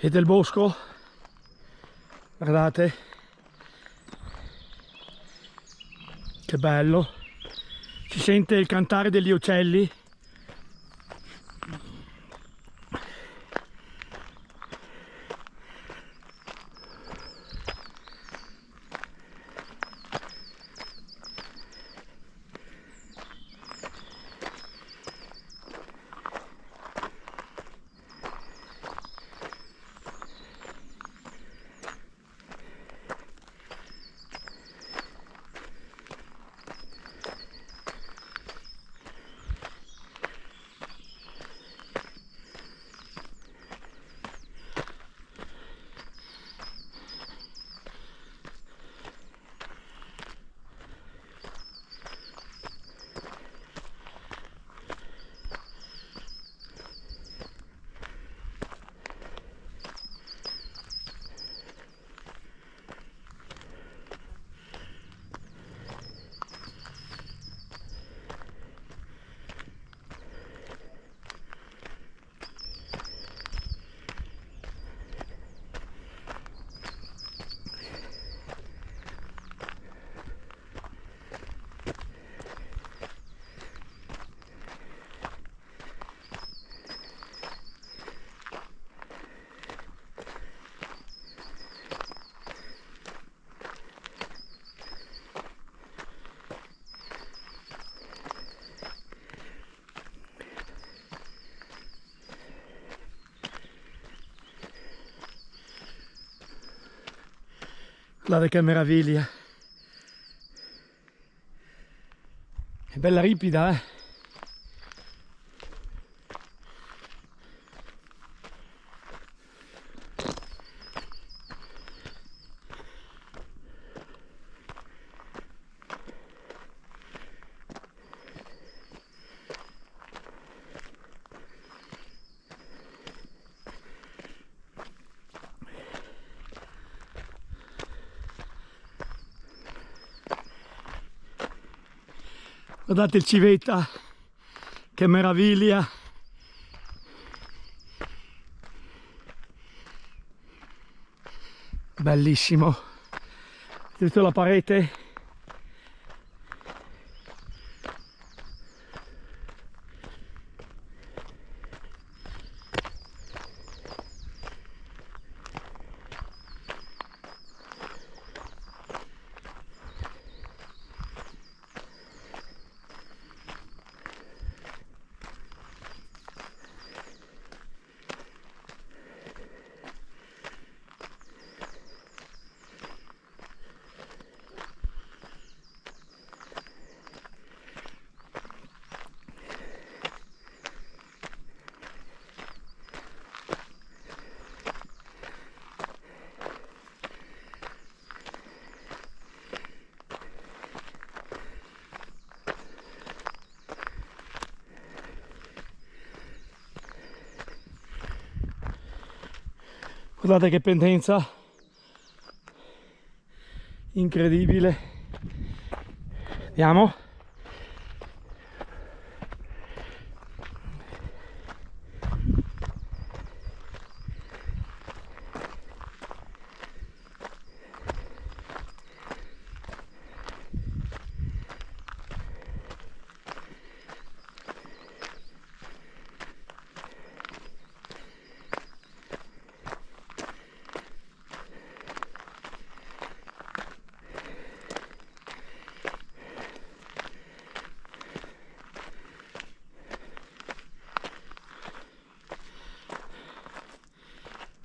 e del bosco, guardate che bello, si sente il cantare degli uccelli. Guardate che meraviglia, è bella ripida, eh? Guardate il civetta, che meraviglia! Bellissimo! Tutta la parete. Guardate che pendenza incredibile. Vediamo.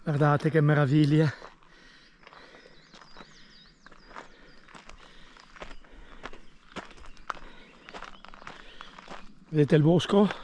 Guardate che meraviglia. Vedete il bosco?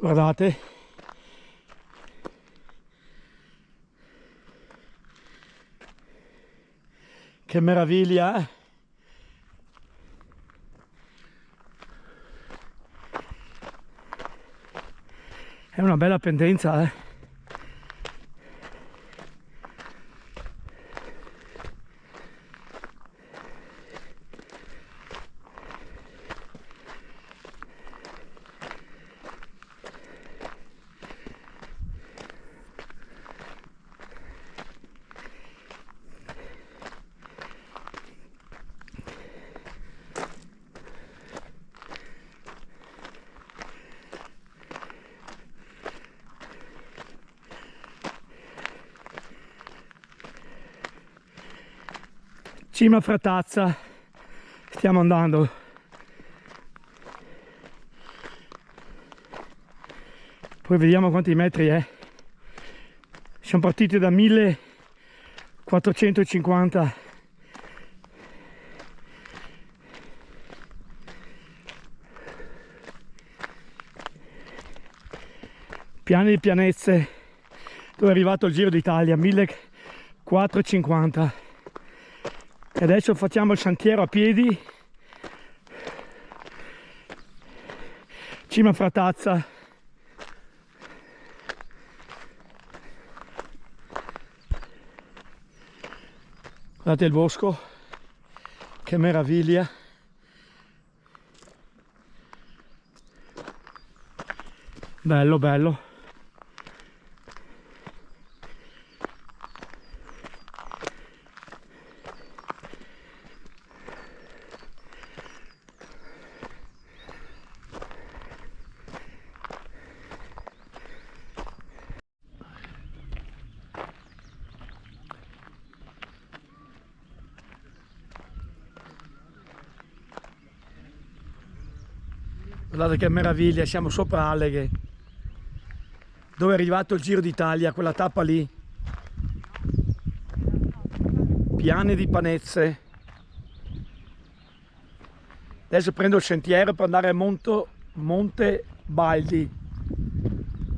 Guardate, che meraviglia, eh? È una bella pendenza, eh? Cima Fratazza, stiamo andando. Poi vediamo quanti metri è. Siamo partiti da 1450. Piani di pianezze, dove è arrivato il Giro d'Italia, 1450. E adesso facciamo il sentiero a piedi, Cima Fratazza. Guardate il bosco, che meraviglia. Bello, bello. Guardate che meraviglia, siamo sopra Alleghe, dove è arrivato il Giro d'Italia, quella tappa lì. Piani di Panezze. Adesso prendo il sentiero per andare a Monte Baldi.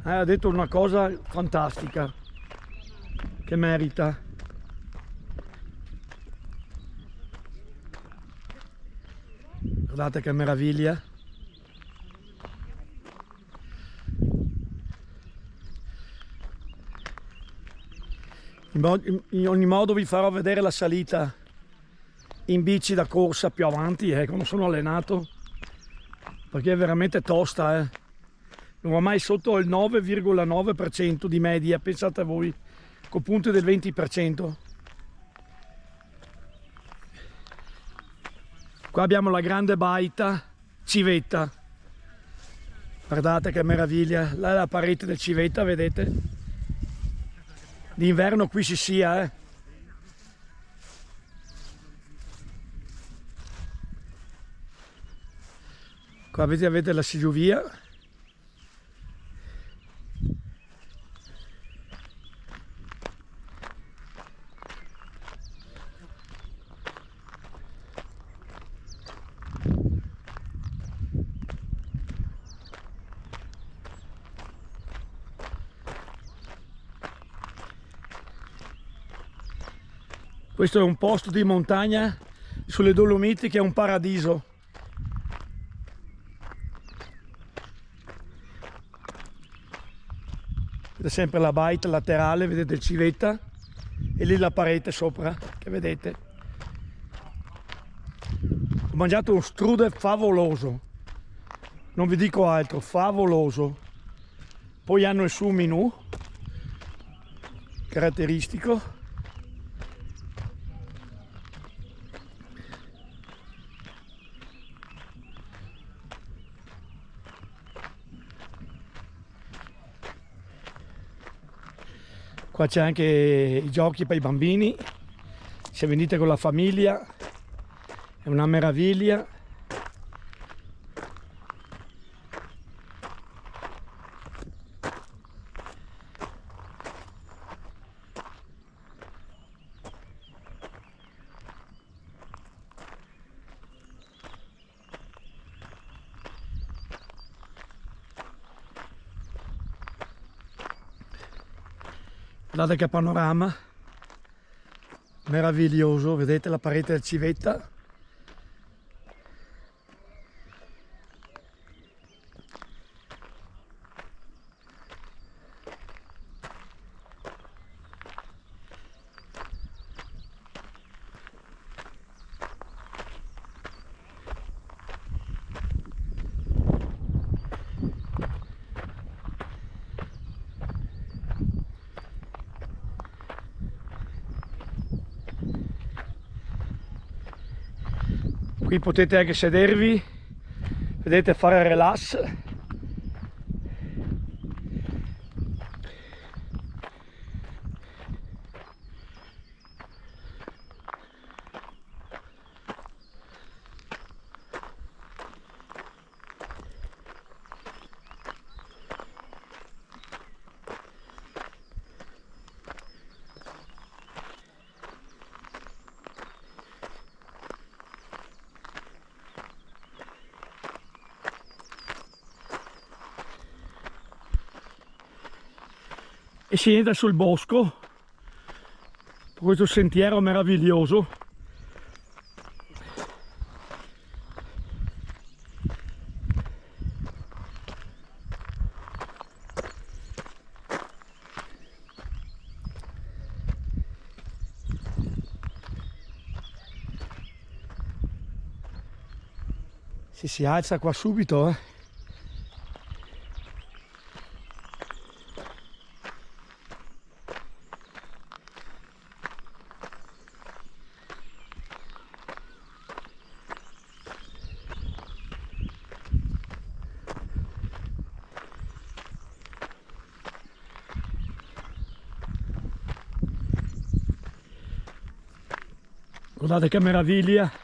Ha detto una cosa fantastica, che merita. Guardate che meraviglia. In ogni modo vi farò vedere la salita in bici da corsa più avanti, quando sono allenato, perché è veramente tosta, non va mai sotto il 9,9% di media, pensate a voi, con punti del 20%. Qua abbiamo la grande baita Civetta, guardate che meraviglia, là è la parete del Civetta, vedete? D'inverno qui si sia, Qua avete la Sigiuvia. Questo è un posto di montagna sulle Dolomiti che è un paradiso. Vedete sempre la baita laterale, vedete il Civetta e lì la parete sopra che vedete. Ho mangiato un strudel favoloso, non vi dico altro, favoloso. Poi hanno il suo menù caratteristico. Qua c'è anche i giochi per i bambini, se venite con la famiglia è una meraviglia. Guardate che panorama meraviglioso, vedete la parete del Civetta. Qui potete anche sedervi, vedete, fare relax. E si entra sul bosco, questo sentiero meraviglioso. Si alza qua subito, eh. Guardate che meraviglia!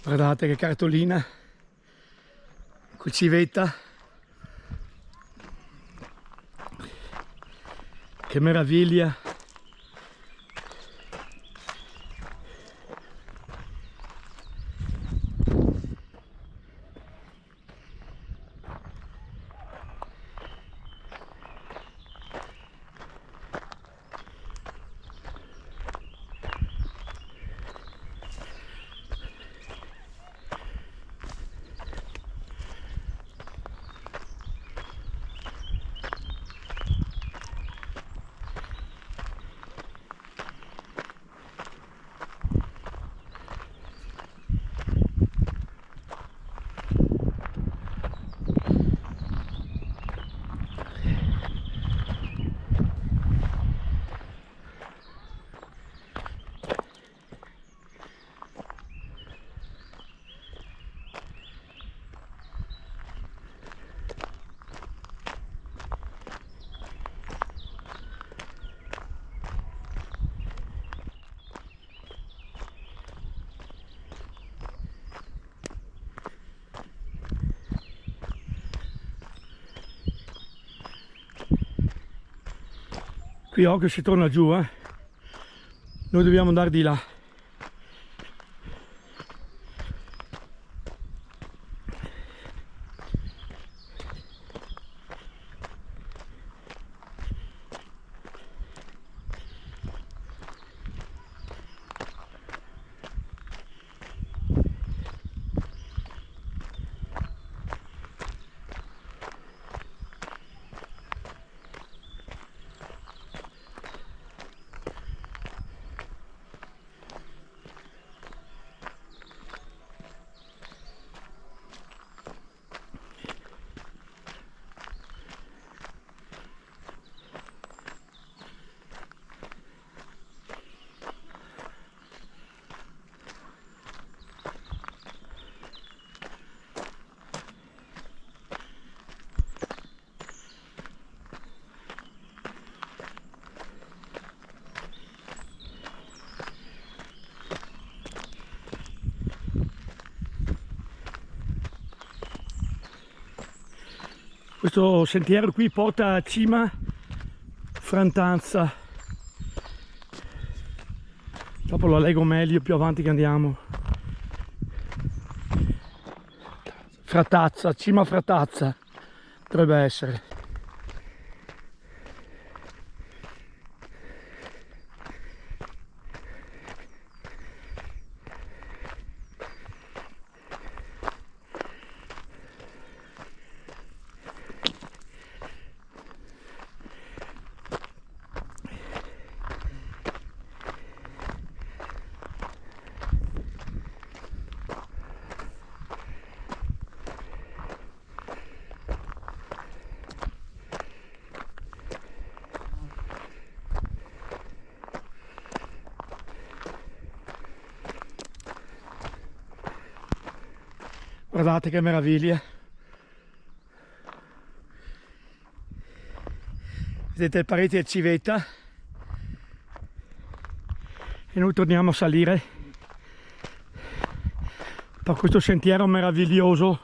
Guardate che cartolina col Civetta, che meraviglia! Qui occhio, si torna giù, eh. Noi dobbiamo andare di là. Questo sentiero qui porta a Cima Frantanza. Dopo lo leggo meglio più avanti che andiamo. Fratazza, Cima Fratazza dovrebbe essere. Guardate che meraviglia. Vedete le pareti di civetta. E noi torniamo a salire per questo sentiero meraviglioso.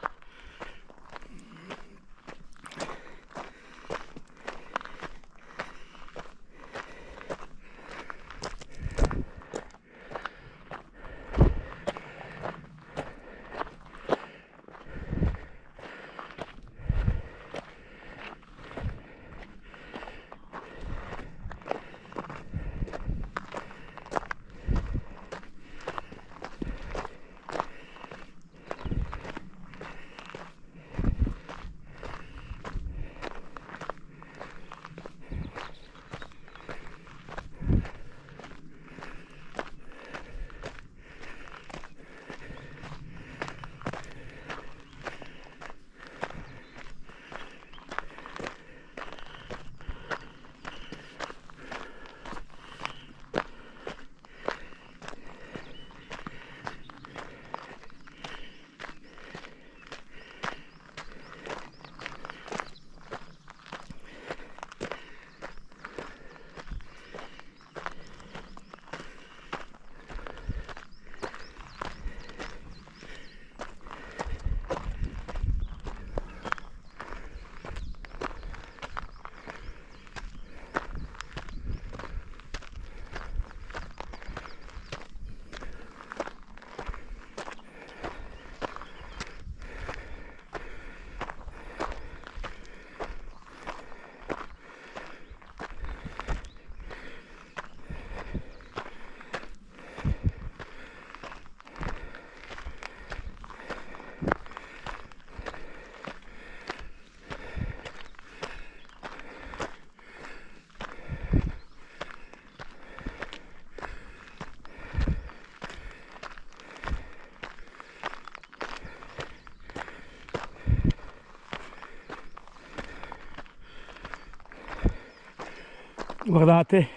Guardate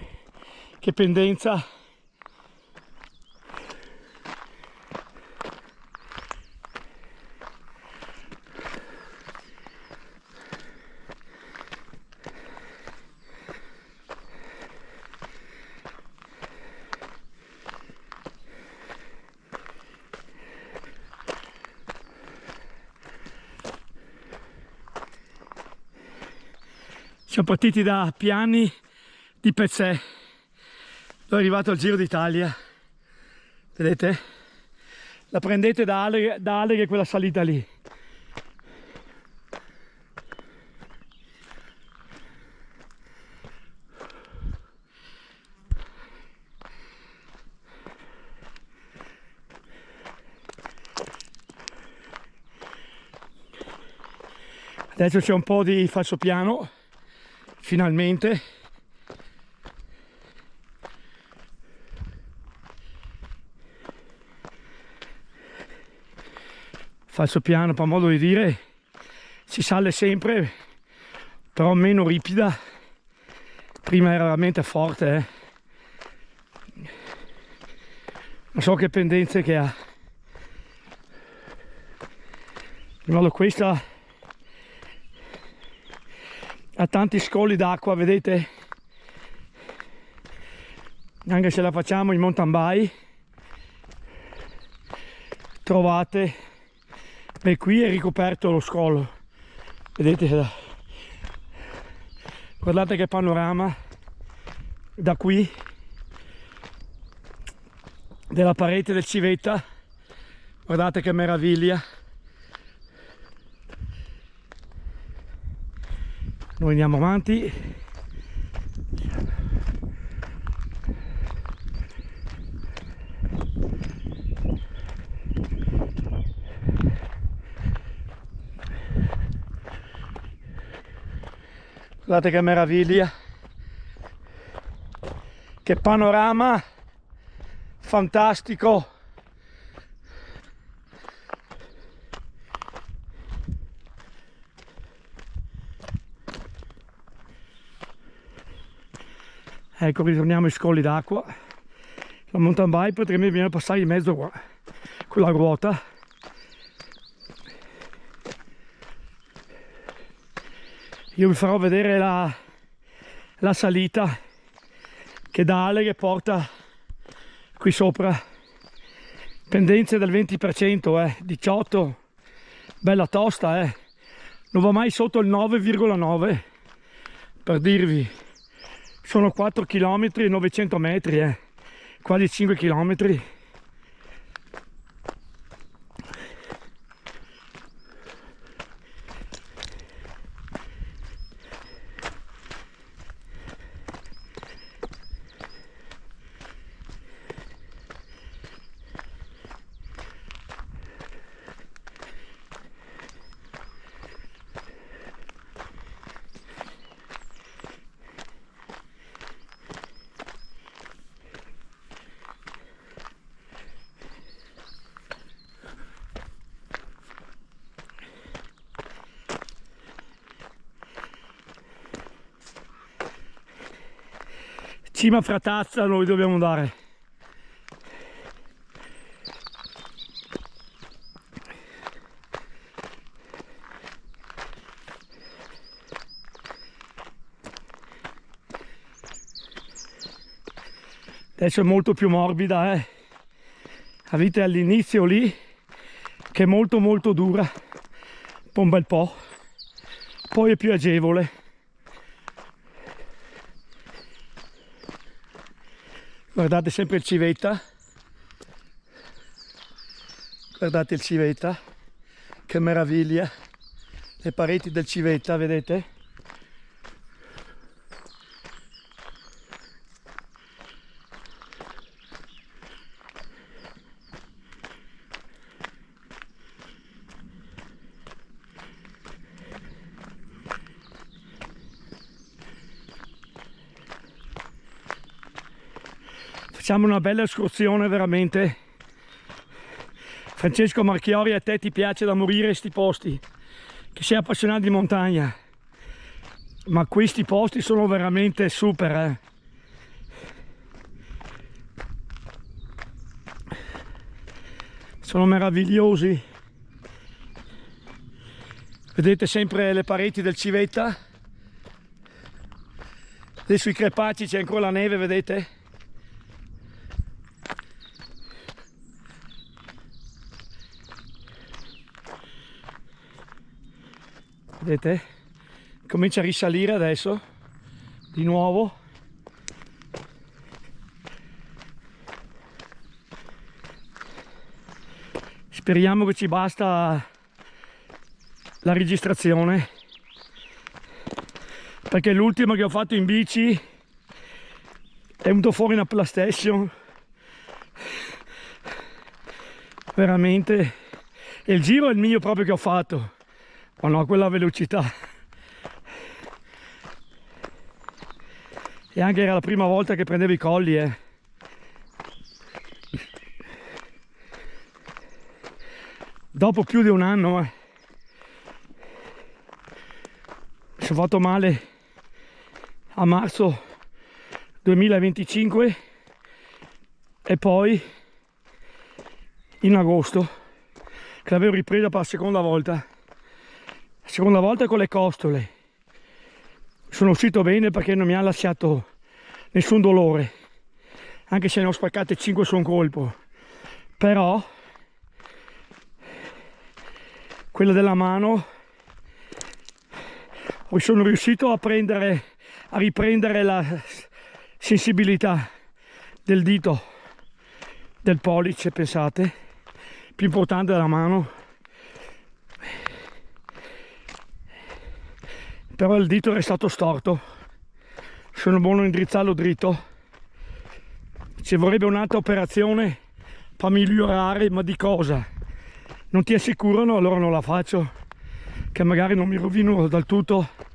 che pendenza. Siamo partiti da Piani di Pezzè, dove è arrivato al Giro d'Italia. Vedete? La prendete da Aleghe quella salita lì. Adesso c'è un po' di falsopiano, finalmente. Falsopiano, per modo di dire, si sale sempre, però meno ripida. Prima era veramente forte, Non so che pendenze che ha. In modo questa ha tanti scogli d'acqua, vedete? Anche se la facciamo in mountain bike, trovate, beh, qui è ricoperto lo scolo, vedete, Guardate che panorama da qui della parete del Civetta, guardate che meraviglia. Noi andiamo avanti. Guardate che meraviglia, che panorama fantastico. Ecco, ritorniamo ai scogli d'acqua. La mountain bike potremmo venire a passare in mezzo qua con la ruota. Io vi farò vedere la salita che da Ale che porta qui sopra. Pendenze del 20%, 18, bella tosta, non va mai sotto il 9,9, per dirvi. Sono 4 km e 900 metri, quasi 5 km. Cima Fratazza noi dobbiamo andare. Adesso è molto più morbida, avete all'inizio lì che è molto molto dura, un bel po', poi è più agevole. Guardate sempre il Civetta, guardate il Civetta, che meraviglia, le pareti del Civetta, vedete? Facciamo una bella escursione veramente. Francesco Marchiori, a te ti piace da morire sti posti, che sei appassionato di montagna, ma questi posti sono veramente super, sono meravigliosi. Vedete sempre le pareti del Civetta, lì sui crepacci c'è ancora la neve, vedete? Vedete? Comincia a risalire adesso, di nuovo. Speriamo che ci basta la registrazione, perché l'ultima che ho fatto in bici è venuto fuori una PlayStation. Veramente. E il giro è il mio proprio che ho fatto. Ma no, quella velocità. E anche era la prima volta che prendevo i colli, Dopo più di un anno, Mi sono fatto male a marzo 2025 e poi in agosto, che l'avevo ripresa per la seconda volta. La seconda volta con le costole. Sono uscito bene perché non mi ha lasciato nessun dolore, anche se ne ho spaccate 5 su un colpo, però quella della mano sono riuscito a prendere a riprendere la sensibilità del dito, del pollice, pensate, più importante della mano. Però il dito è stato storto, sono buono a indrizzarlo dritto. Ci vorrebbe un'altra operazione per migliorare, ma di cosa? Non ti assicurano, allora non la faccio, che magari non mi rovino del tutto.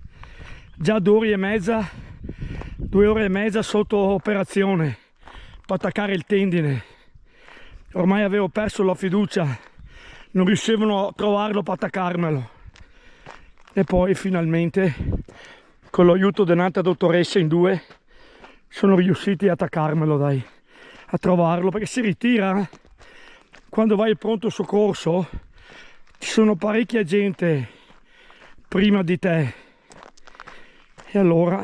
Già 2 ore e mezza sotto operazione per attaccare il tendine. Ormai avevo perso la fiducia, non riuscivano a trovarlo per attaccarmelo. E poi finalmente, con l'aiuto di un'altra dottoressa in 2, sono riusciti a attaccarmelo, dai, a trovarlo, perché si ritira. Quando vai al pronto soccorso ci sono parecchia gente prima di te e allora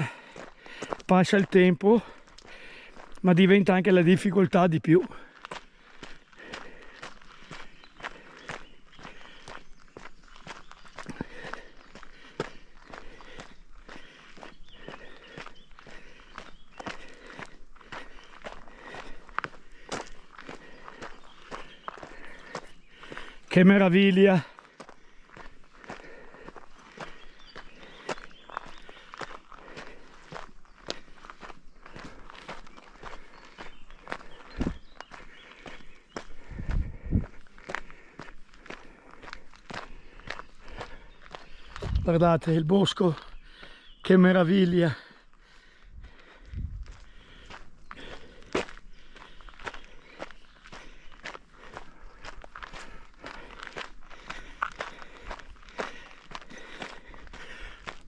passa il tempo, ma diventa anche la difficoltà di più. Che meraviglia! Guardate il bosco, che meraviglia!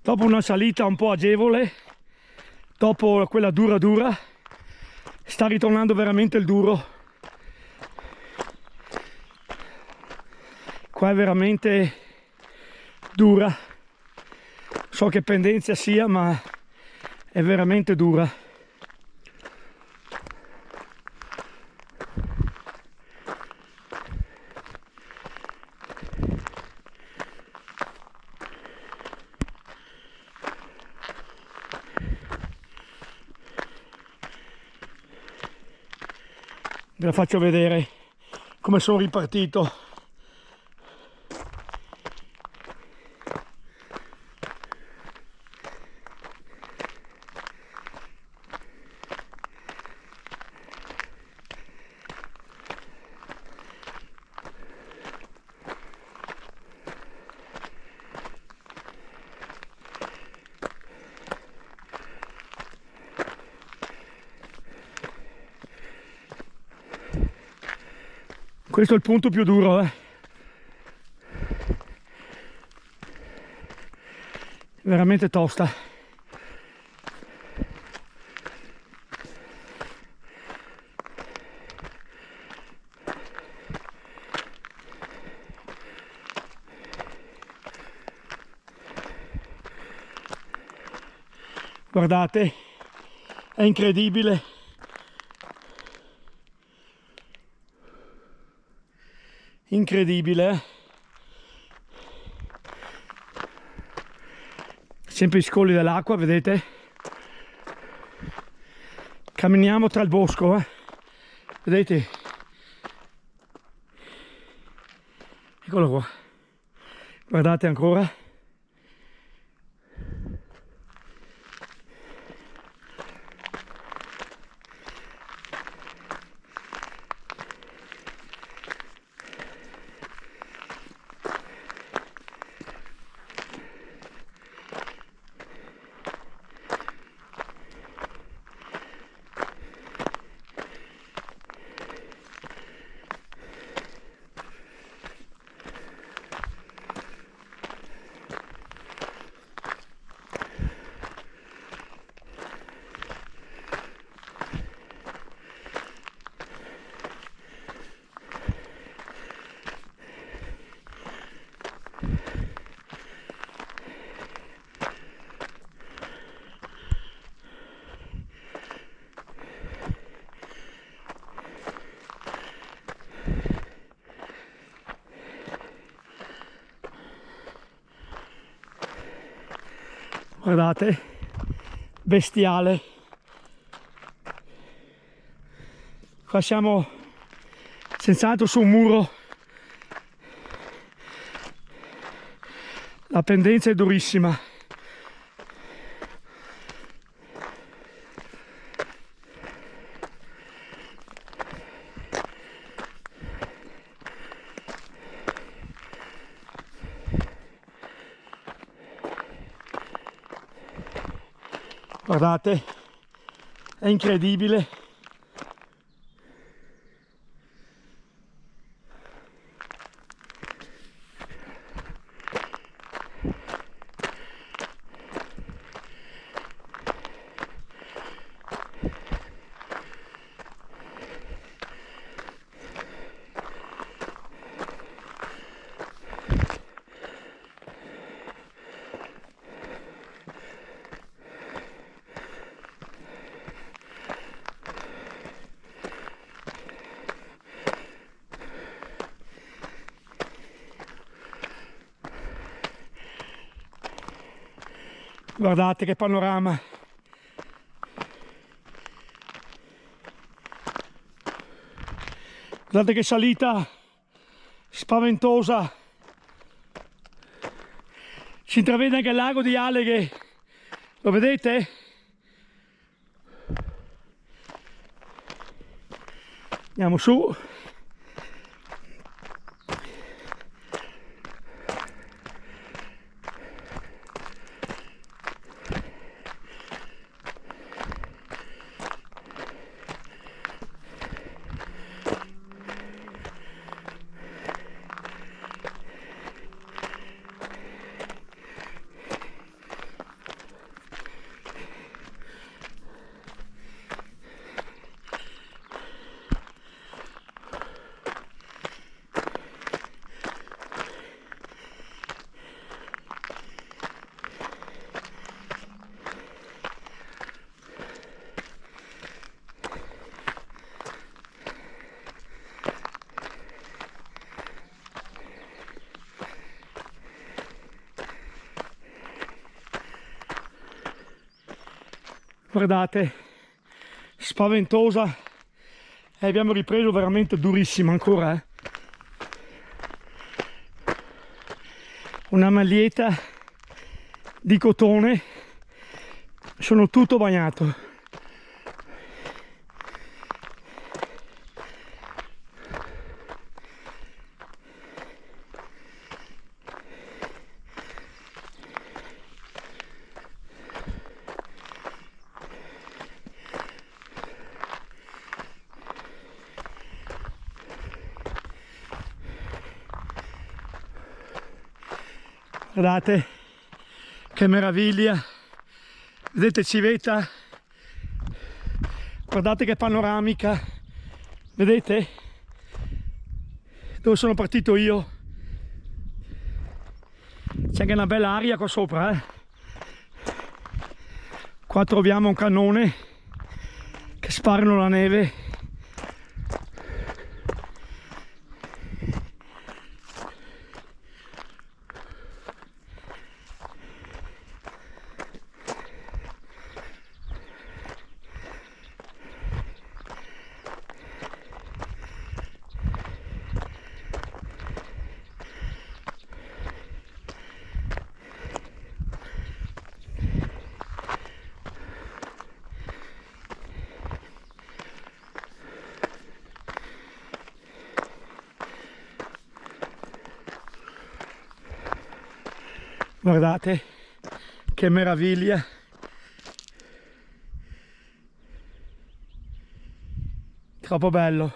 Dopo una salita un po' agevole, dopo quella dura, sta ritornando veramente il duro. Qua è veramente dura. So che pendenza sia, ma è veramente dura. Ve la faccio vedere come sono ripartito. Questo è il punto più duro, veramente tosta. Guardate, è incredibile. Incredibile, sempre i scogli dell'acqua, vedete? Camminiamo tra il bosco, vedete? Eccolo qua, guardate ancora. Guardate, bestiale. Qua siamo senz'altro su un muro, la pendenza è durissima. Guardate, è incredibile. Guardate che panorama. Guardate che salita spaventosa. Si intravede anche il lago di alghe. Lo vedete? Andiamo su. Guardate, spaventosa, e abbiamo ripreso veramente durissima ancora, Una maglietta di cotone, sono tutto bagnato. Guardate che meraviglia, vedete Civetta, guardate che panoramica, vedete dove sono partito io, c'è anche una bella aria qua sopra, Qua troviamo un cannone che sparano la neve. Guardate che meraviglia, troppo bello.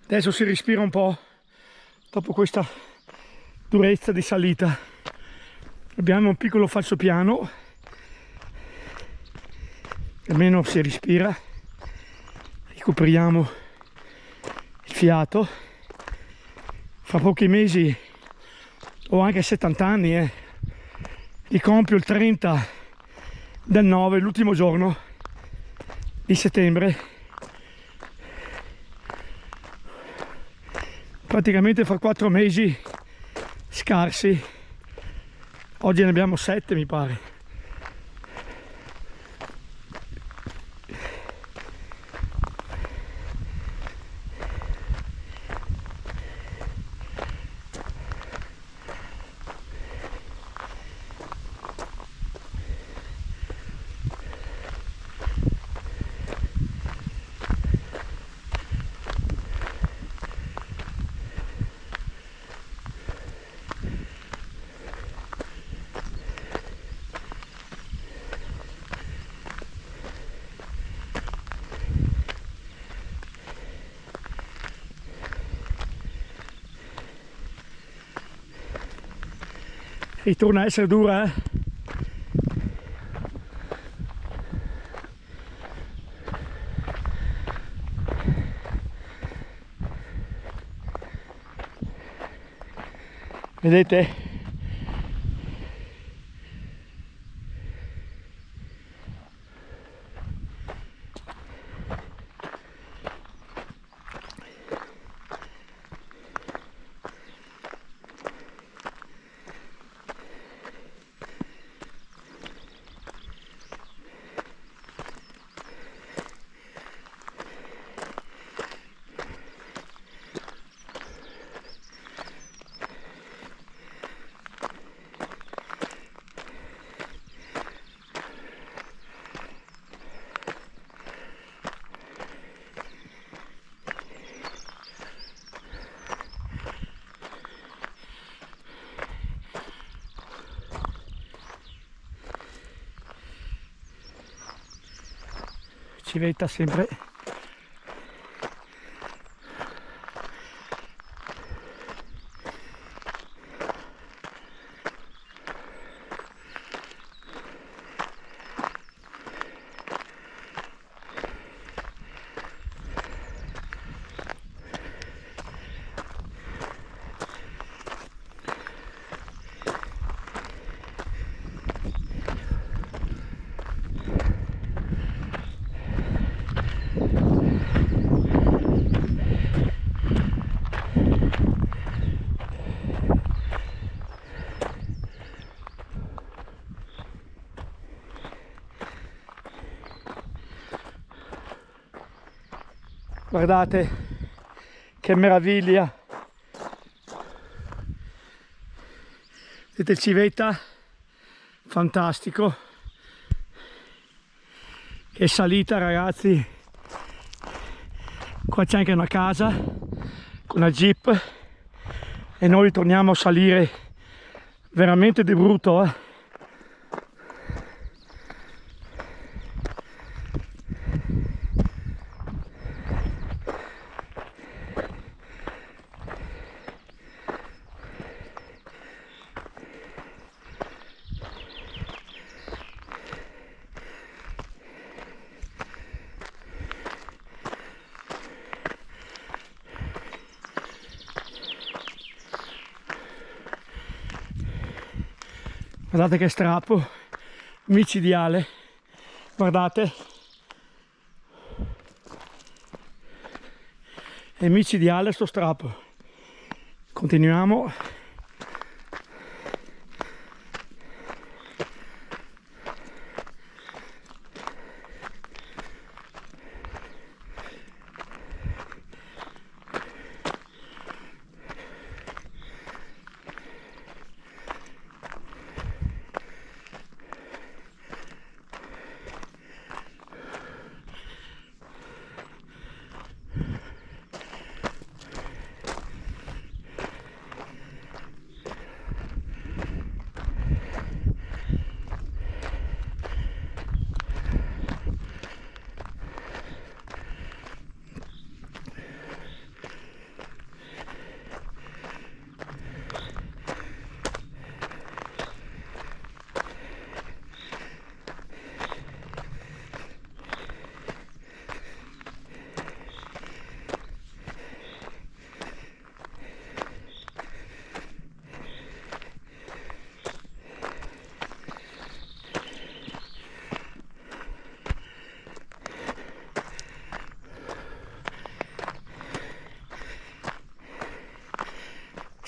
Adesso si respira un po' dopo questa durezza di salita. Abbiamo un piccolo falsopiano, almeno si respira, recuperiamo il fiato. Fra pochi mesi ho anche 70 anni, li compio il 30 del 9, l'ultimo giorno di settembre. Praticamente fra 4 mesi scarsi, oggi ne abbiamo 7 mi pare. Ritorna a essere dura, eh? Vedete? Civetta sempre. Guardate che meraviglia, vedete il civetta, fantastico, che salita ragazzi, qua c'è anche una casa con una jeep e noi torniamo a salire veramente di brutto, eh. Guardate che strappo micidiale, guardate, è micidiale sto strappo. Continuiamo.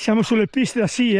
Siamo sulle piste da sci,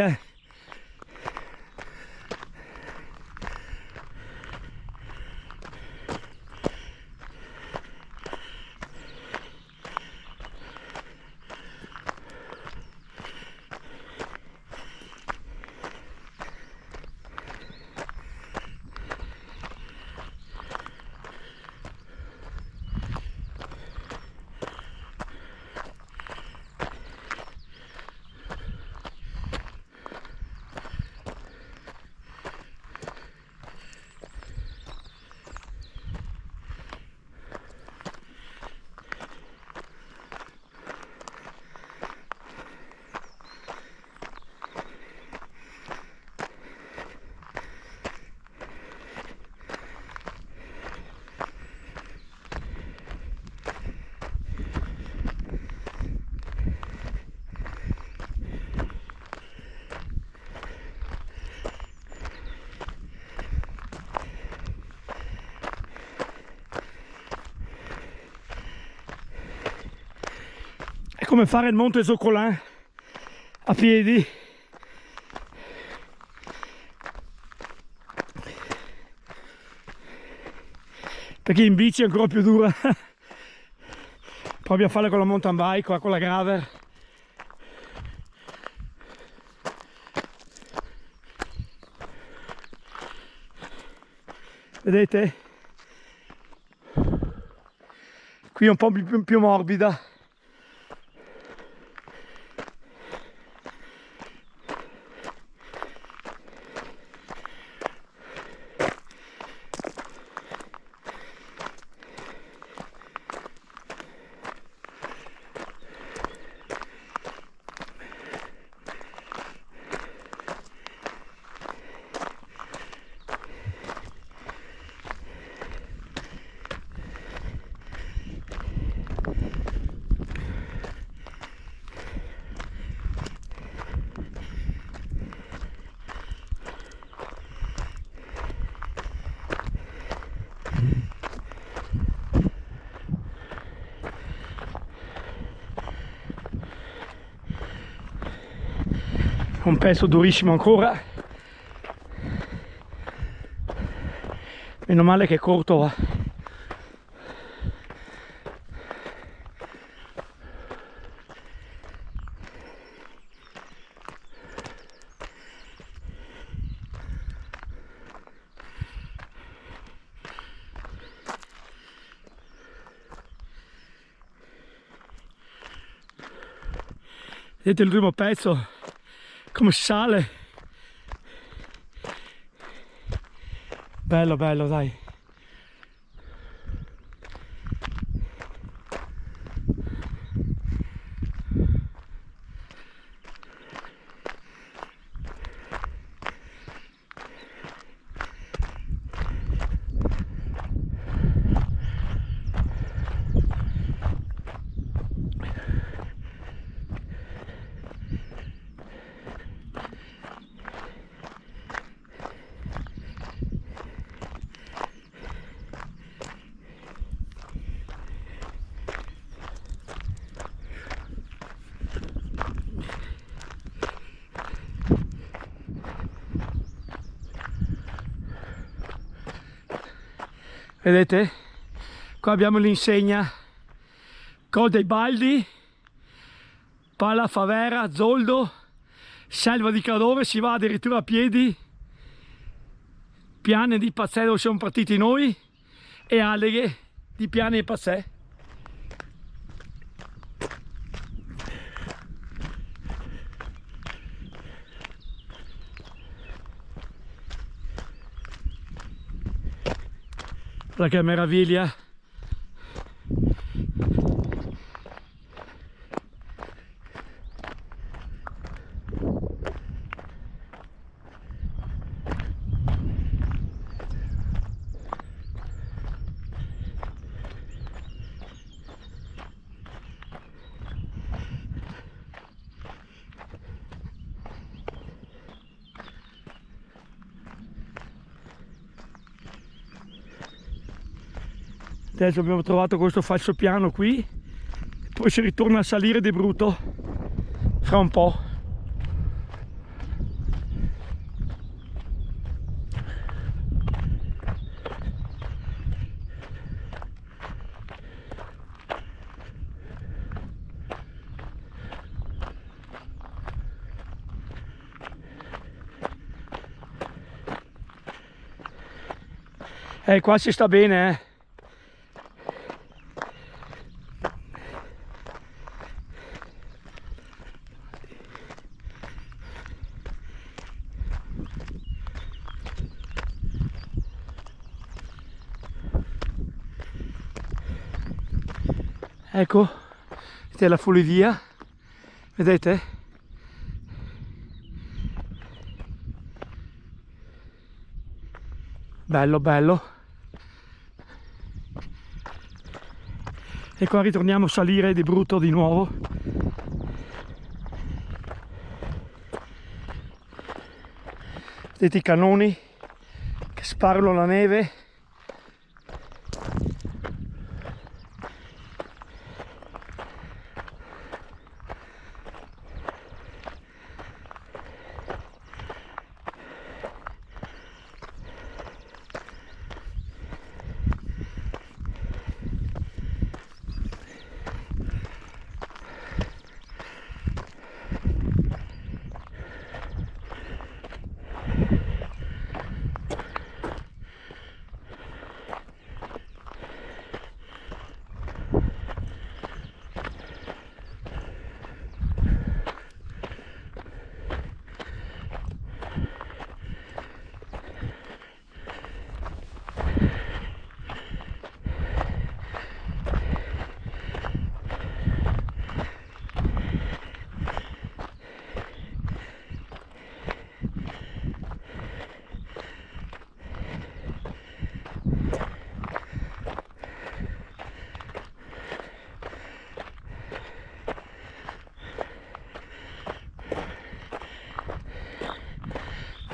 È come fare il Monte Zoccolan a piedi. Perché in bici è ancora più dura. Provi a farla con la mountain bike o con la gravel. Vedete? Qui è un po' più morbida. Un pezzo durissimo ancora, meno male che è corto, va. Vedete l'ultimo pezzo come sale, bello bello, dai. Vedete? Qua abbiamo l'insegna Col dei Baldi, Pala Favera, Zoldo, Selva di Cadore, si va addirittura a piedi, Piane di Pazzè dove siamo partiti noi e Alleghe di Piane e Pazzè. Guarda che meraviglia! Adesso abbiamo trovato questo falsopiano qui, poi si ritorna a salire di brutto fra un po'. Qua si sta bene, Ecco, questa è la funivia, vedete? Bello, bello. E qua ritorniamo a salire di brutto di nuovo. Vedete i cannoni che sparano la neve.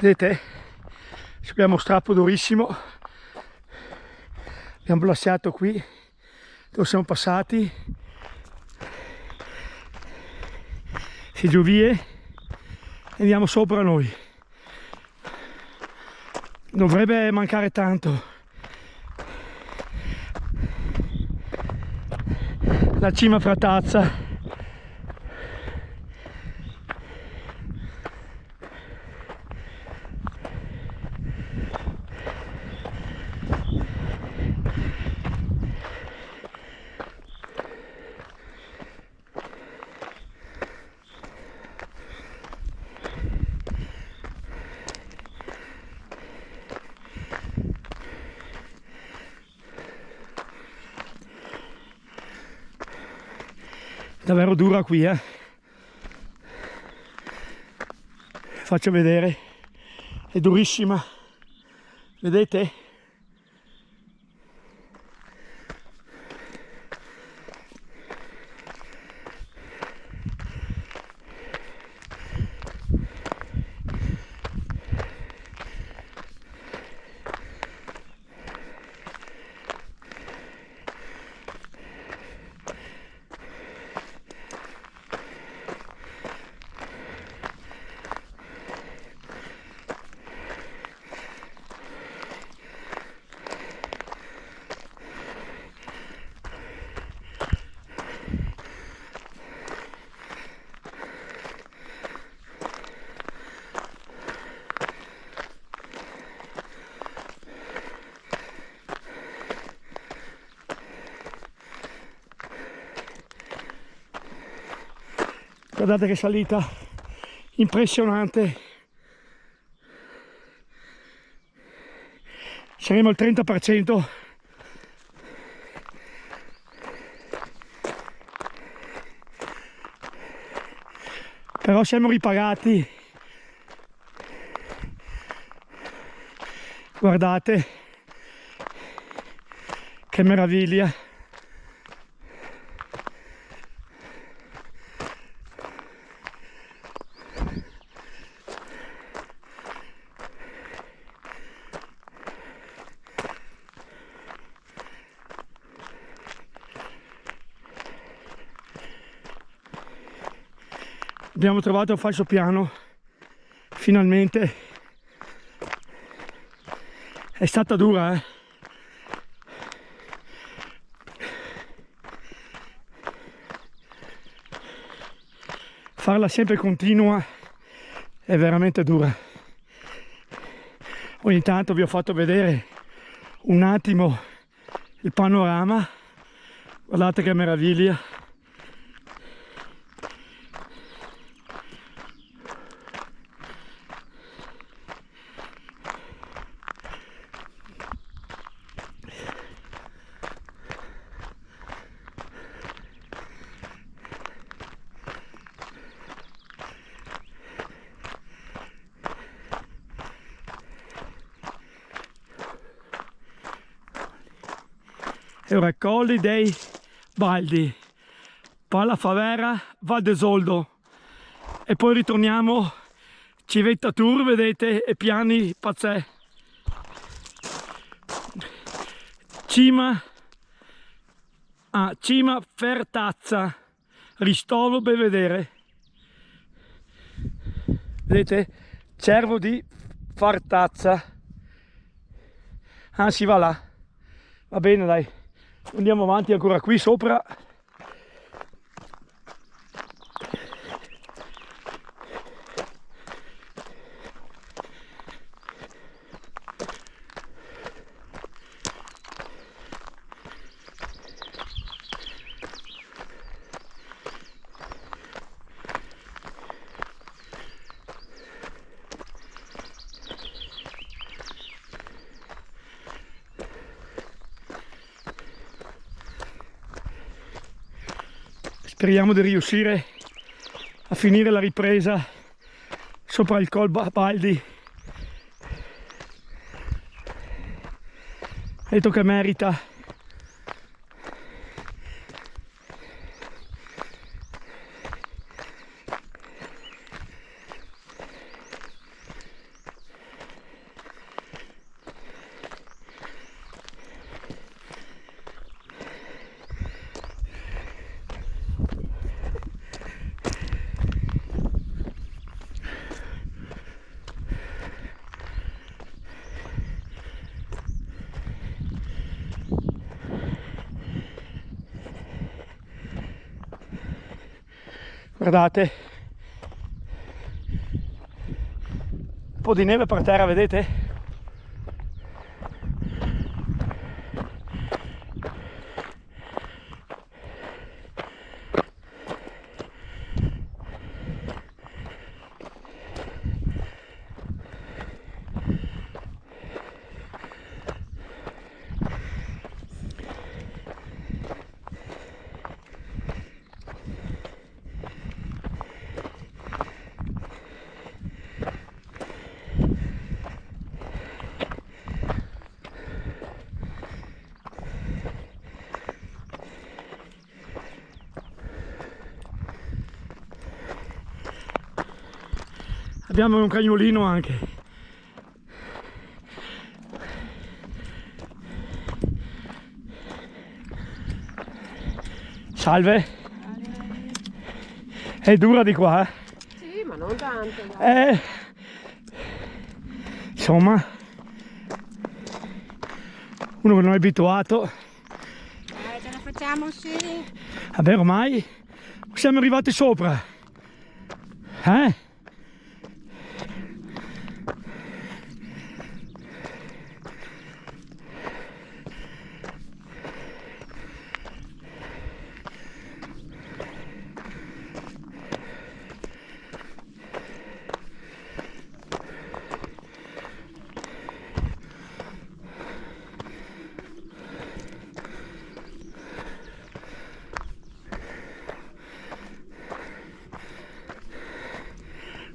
Vedete? Abbiamo strappo durissimo, abbiamo lasciato qui dove siamo passati, si giù vie e andiamo sopra noi. Dovrebbe mancare tanto. La cima Fratazza. Davvero dura qui, faccio vedere, è durissima, vedete? Guardate che salita impressionante, saremo al 30%, però siamo ripagati. Guardate che meraviglia. Abbiamo trovato un falso piano, finalmente. È stata dura, Farla sempre continua è veramente dura. Ogni tanto vi ho fatto vedere un attimo il panorama. Guardate che meraviglia. E ora Colli dei Baldi, Palla Favera, Val d'Esoldo e poi ritorniamo Civetta Tour, vedete, e piani pazzè. Cima Fertazza, Ristovo Belvedere, vedete, Cervo di Fartazza. Ah, si va là, va bene, dai, andiamo avanti ancora qui sopra. Speriamo di riuscire a finire la ripresa sopra il Col Baldi. Detto che merita. Guardate, un po' di neve per terra, vedete? Abbiamo un cagnolino anche. Salve. È dura di qua, eh? Sì, ma non tanto. Insomma, uno che non è abituato. Ce la facciamo, sì. Vabbè, ormai siamo arrivati sopra.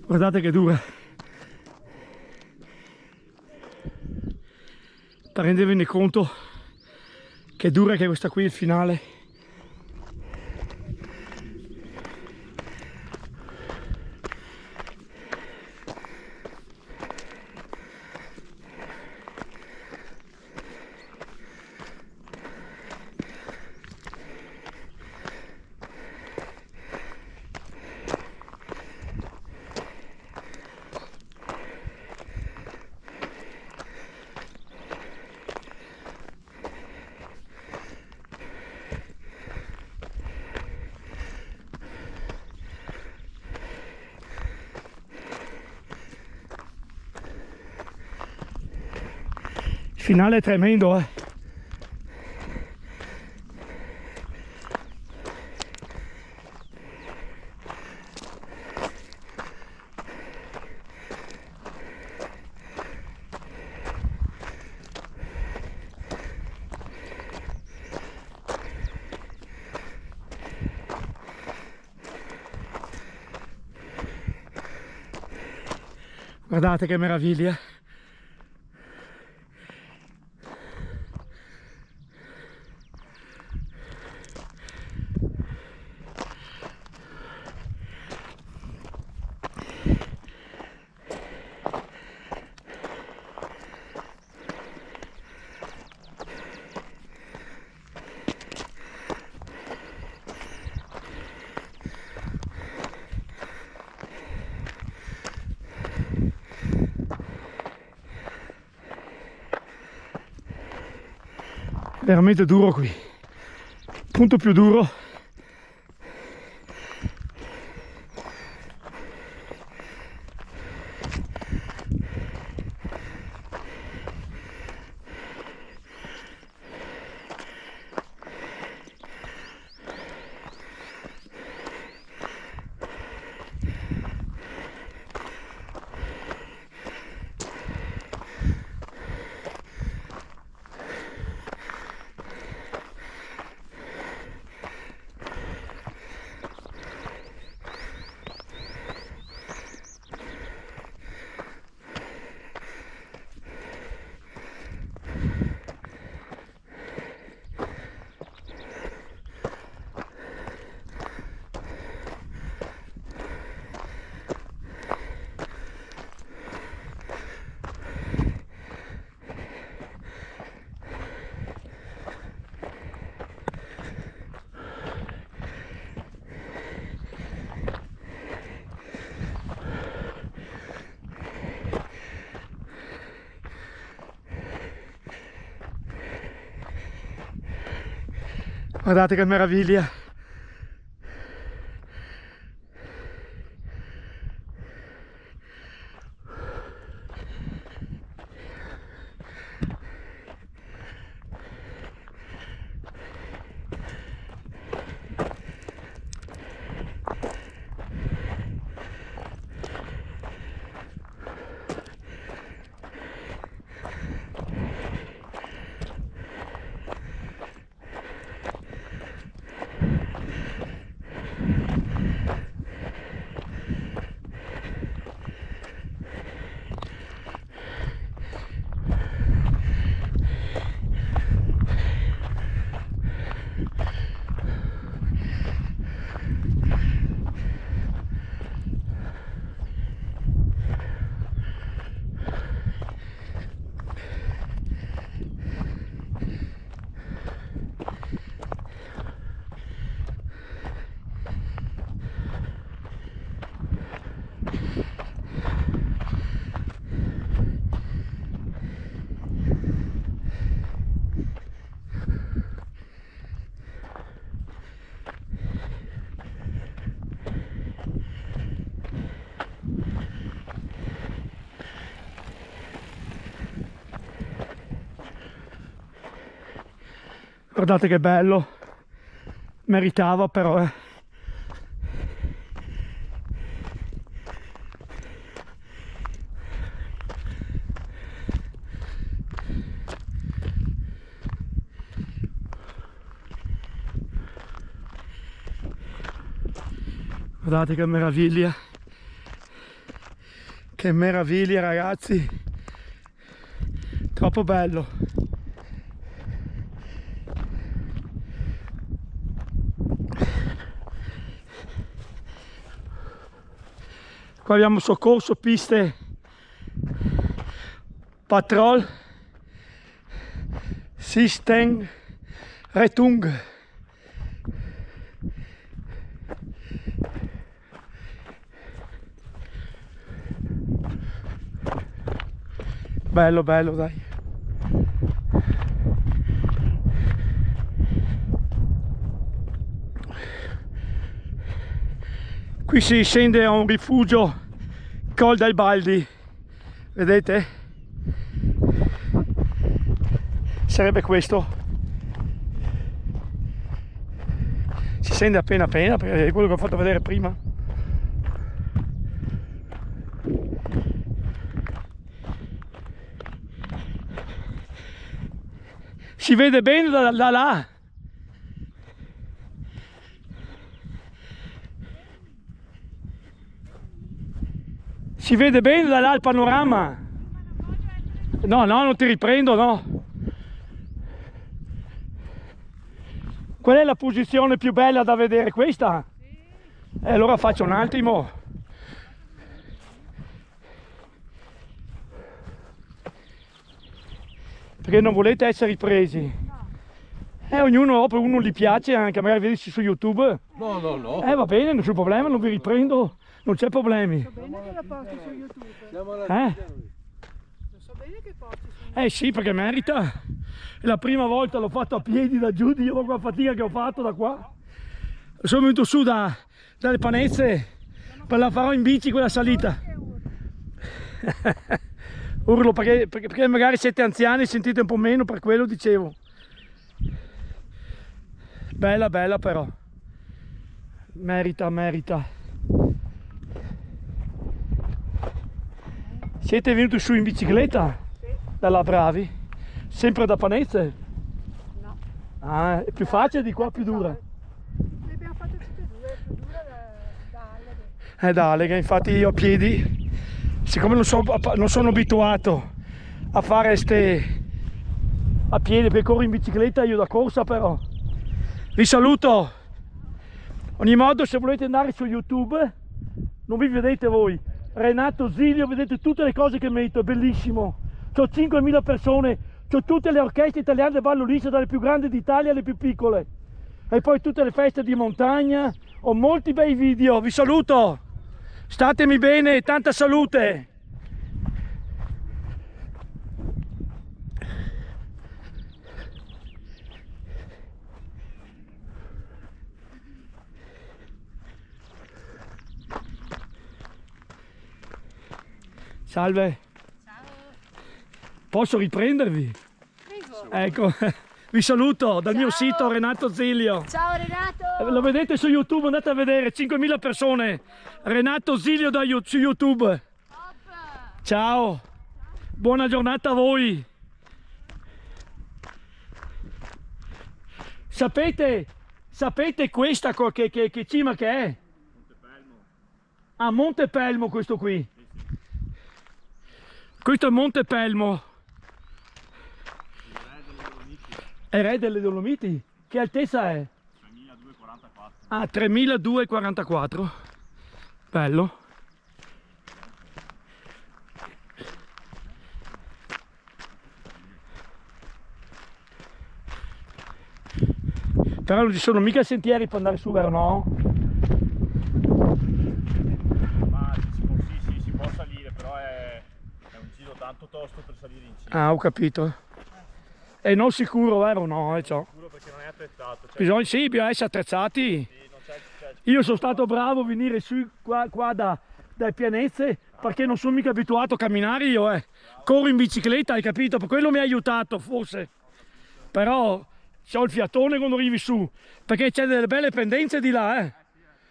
Guardate che dura. Per rendervene conto che dura, che questa qui è il finale. finale è tremendo, eh. Guardate che meraviglia. Veramente duro qui, punto più duro. Guardate che meraviglia. Guardate che bello, meritava però, Guardate che meraviglia ragazzi, troppo bello. Qua abbiamo soccorso, piste, patrol, System, Rettung. Bello, bello, dai. Qui si scende a un rifugio Col del Baldi, vedete? sarebbe questo. Si sente appena perché è quello che ho fatto vedere prima. Si vede bene da là. Si vede bene da là il panorama. No, non ti riprendo, no. Qual è la posizione più bella da vedere? Questa? E allora faccio un attimo. Perché non volete essere ripresi? Ognuno, uno gli piace anche, magari vedersi su YouTube. No. Va bene, nessun problema, non vi riprendo, non c'è problemi. So bene che la porti su YouTube. Lo So bene che porti su sì, perché merita. È la prima volta l'ho fatto a piedi da giù, io con la fatica che ho fatto da qua. Sono venuto su dalle Panezze, per la farò in bici quella salita. Urlo perché magari siete anziani, sentite un po' meno, per quello dicevo. Bella però. Merita. Siete venuti su in bicicletta? Dalla Bravi? Sempre da Panezze? No. Ah, è più facile di qua, più dura? Le abbiamo fatte tutte e due, più dura da Alleghe. Da Alleghe, infatti io a piedi, siccome non sono abituato a fare a piedi, perché corro in bicicletta io da corsa però. Vi saluto. Ogni modo, se volete andare su YouTube, non vi vedete voi, Renato Zilio, vedete tutte le cose che metto, è bellissimo. C'ho 5.000 persone, c'ho tutte le orchestre italiane del ballo liscio, dalle più grandi d'Italia alle più piccole. E poi tutte le feste di montagna, ho molti bei video, vi saluto. Statemi bene, tanta salute. Salve. Ciao. Posso riprendervi? Prego. Ecco, vi saluto dal mio Ciao. sito Renato Zilio. Ciao Renato. Lo vedete su YouTube, andate a vedere, 5.000 persone. Renato Zilio su YouTube. Top. Ciao, buona giornata a voi. Sapete questa che cima che è? Montepelmo. Ah, Montepelmo questo qui. Questo è Montepelmo. È re delle Dolomiti. Che altezza è? 3244. Ah, 3244. Bello. Però non ci sono mica sentieri per andare su, vero no? Ma si può salire, però è un giro tanto tosto per salire in cima. Ah, ho capito. E non sicuro, vero no? Ciò. Sicuro perché non è attrezzato. Bisogna essere attrezzati. Sì, non c'è. Io sono stato bravo a venire su qua dai Pianezze perché non sono mica abituato a camminare io. Corro in bicicletta, hai capito? Per quello mi ha aiutato forse. Però c'ho il fiatone quando arrivi su, perché c'è delle belle pendenze di là.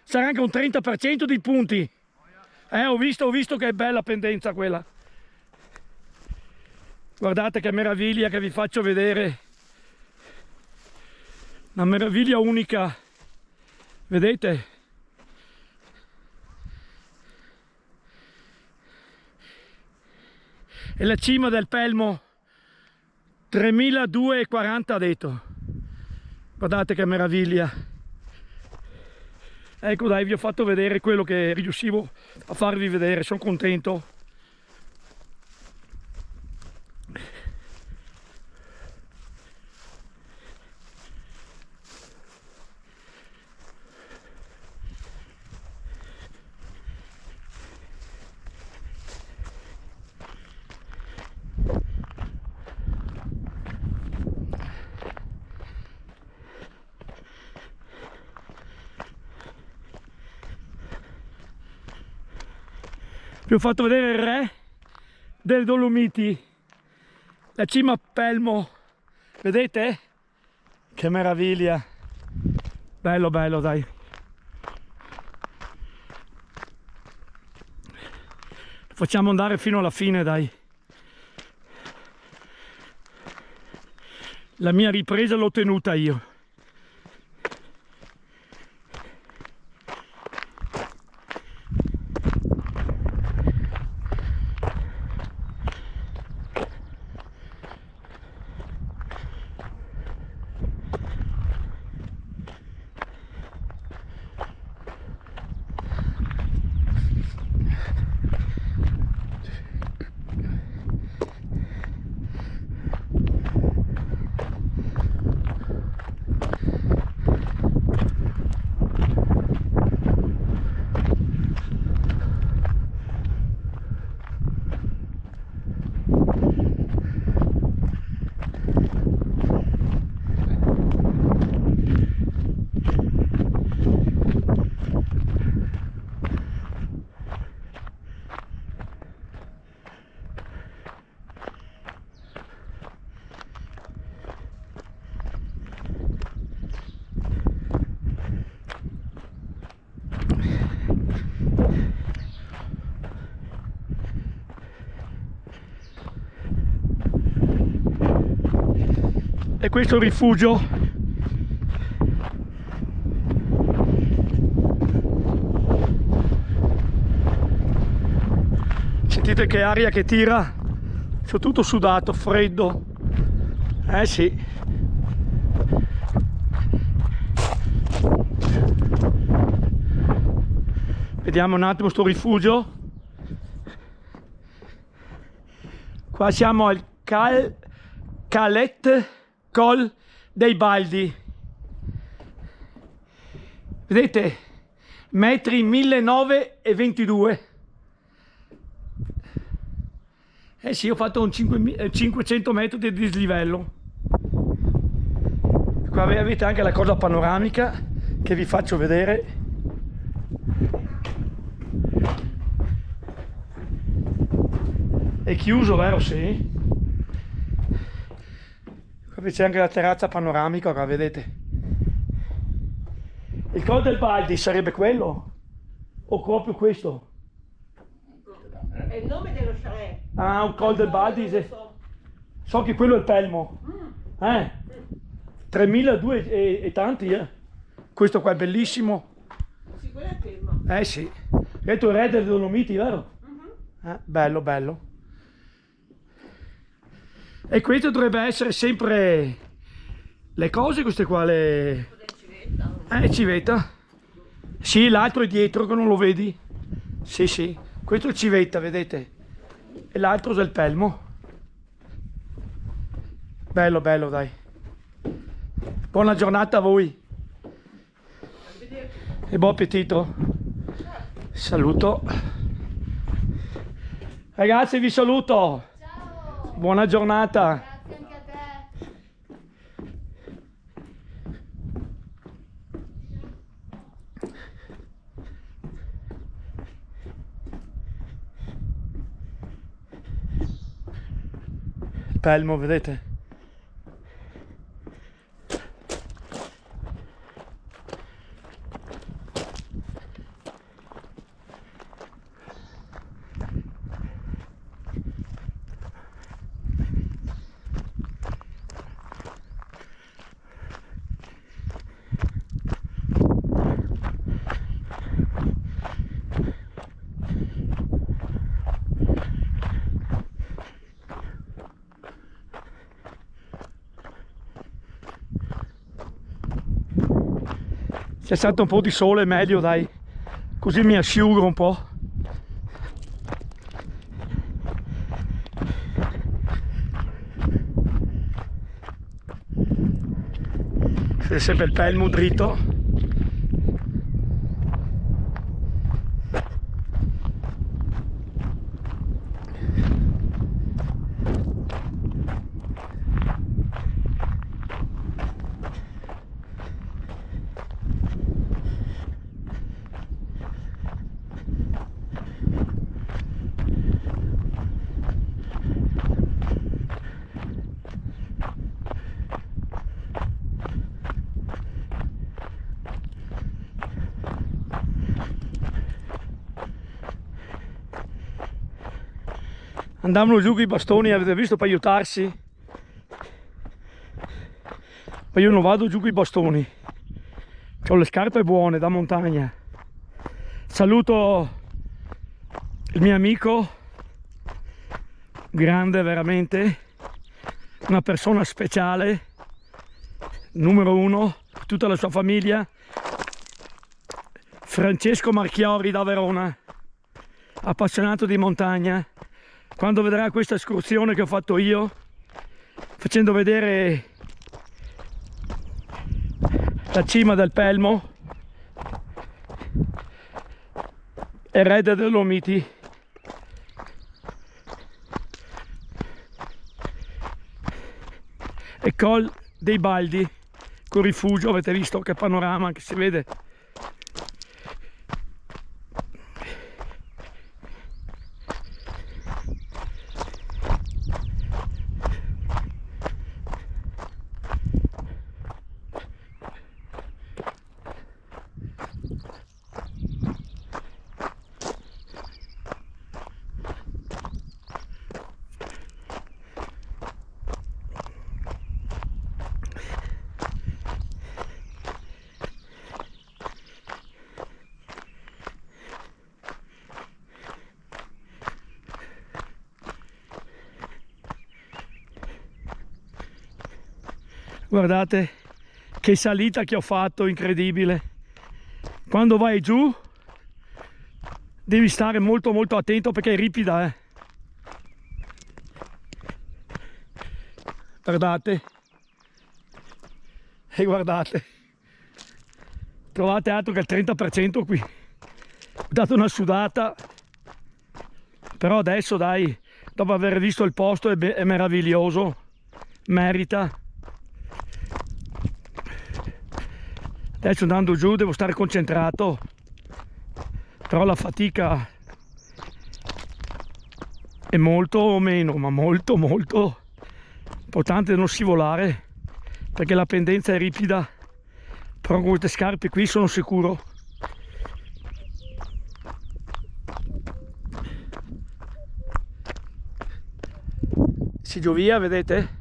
Sarà anche un 30% di punti. Ho visto che è bella pendenza quella. Guardate che meraviglia che vi faccio vedere. Una meraviglia unica. Vedete? E la cima del Pelmo 3240 ha detto. Guardate che meraviglia. Ecco dai, vi ho fatto vedere quello che riuscivo a farvi vedere, sono contento. Vi ho fatto vedere il re delle Dolomiti, la cima Pelmo, Vedete? Che meraviglia. Bello, bello, dai. Facciamo andare fino alla fine, dai. La mia ripresa l'ho tenuta io. E questo è il rifugio. Sentite che aria che tira? Sono tutto sudato, freddo. Eh sì. Vediamo un attimo sto rifugio. Qua siamo al Calet Col dei Baldi. Vedete? Metri 1922. Eh sì, ho fatto un 500 metri di dislivello. Qua avete anche la cosa panoramica che vi faccio vedere. È chiuso, vero? Sì. Qua c'è anche la terrazza panoramica, qua vedete. Il Col del Baldi sarebbe quello? O proprio questo? È il nome dello chalet. Ah, un Col del Baldi. So che quello è il Pelmo. 3.200 e tanti, Questo qua è bellissimo. Sì, quello è il Pelmo. Eh sì. Questo è il re delle Dolomiti, vero? Bello, bello. E questo dovrebbe essere sempre le cose, queste qua, le... civetta. Sì, l'altro è dietro che non lo vedi. Sì, sì. Questo è civetta, vedete? E l'altro è il Pelmo. Bello, bello, dai. Buona giornata a voi. E buon appetito. Saluto. Ragazzi, vi saluto. Ciao. Buona giornata. Grazie anche a te. Il Pelmo, vedete? C'è stato un po' di sole, meglio, dai, così mi asciugo un po'. C'è sempre il Pelmo dritto. andavano giù con i bastoni, avete visto, per aiutarsi. Ma io non vado giù con i bastoni, ho le scarpe buone da montagna. Saluto il mio amico, grande veramente, una persona speciale, numero uno, tutta la sua famiglia, Francesco Marchiori da Verona, appassionato di montagna. Quando vedrà questa escursione che ho fatto io, facendo vedere la cima del Pelmo e Re dei Dolomiti, e Col dei Baldi con rifugio, avete visto che panorama che si vede. Guardate che salita che ho fatto, incredibile. Quando vai giù devi stare molto attento perché è ripida, Guardate, e guardate, trovate altro che il 30% qui. Ho dato una sudata, però adesso dai, dopo aver visto il posto è meraviglioso, merita. Adesso andando giù devo stare concentrato, però la fatica è molto o meno, ma molto importante non scivolare, perché la pendenza è ripida, però con queste scarpe qui sono sicuro. Si giù via, vedete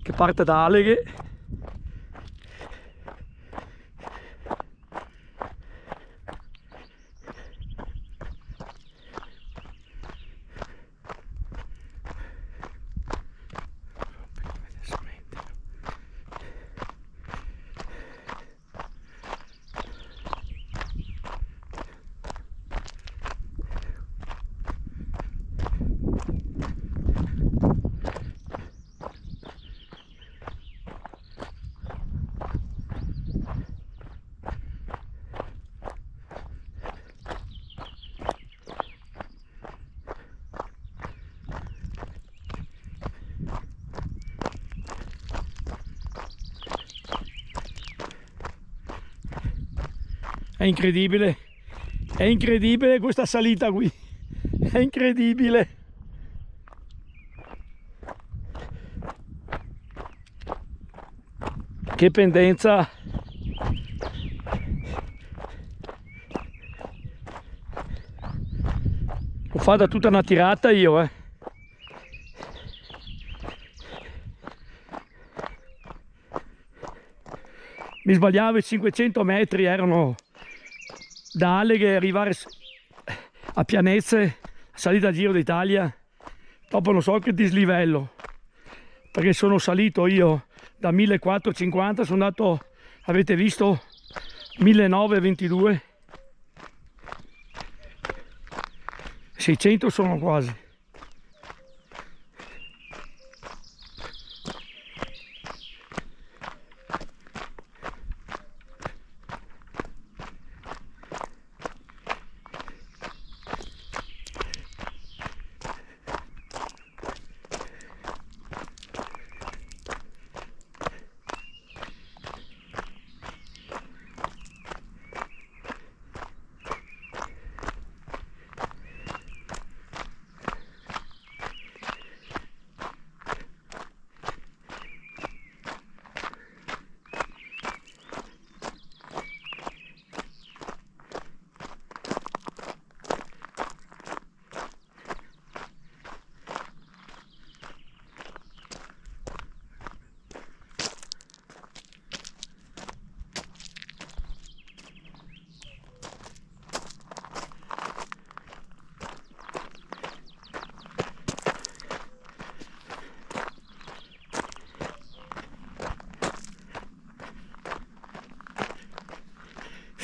che parte da Aleghe. È incredibile questa salita qui, è incredibile. Che pendenza. Ho fatto tutta una tirata io, Mi sbagliavo, i 500 metri erano da Aleghe arrivare a Pianezze, salita a Giro d'Italia, dopo non so che dislivello, perché sono salito io da 1450, sono andato, avete visto, 1922, 600 sono quasi.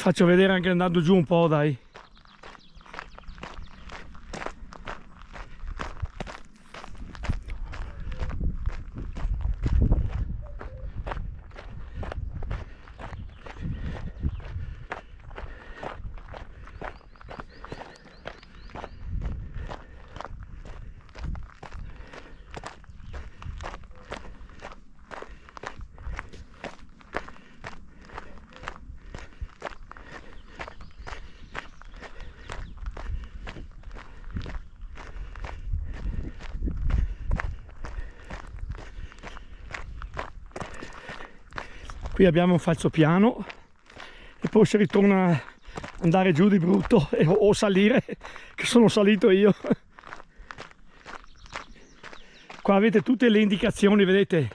Faccio vedere anche andando giù un po', dai. Qui abbiamo un falsopiano e poi si ritorna a andare giù di brutto o salire, che sono salito io. Qua avete tutte le indicazioni, vedete,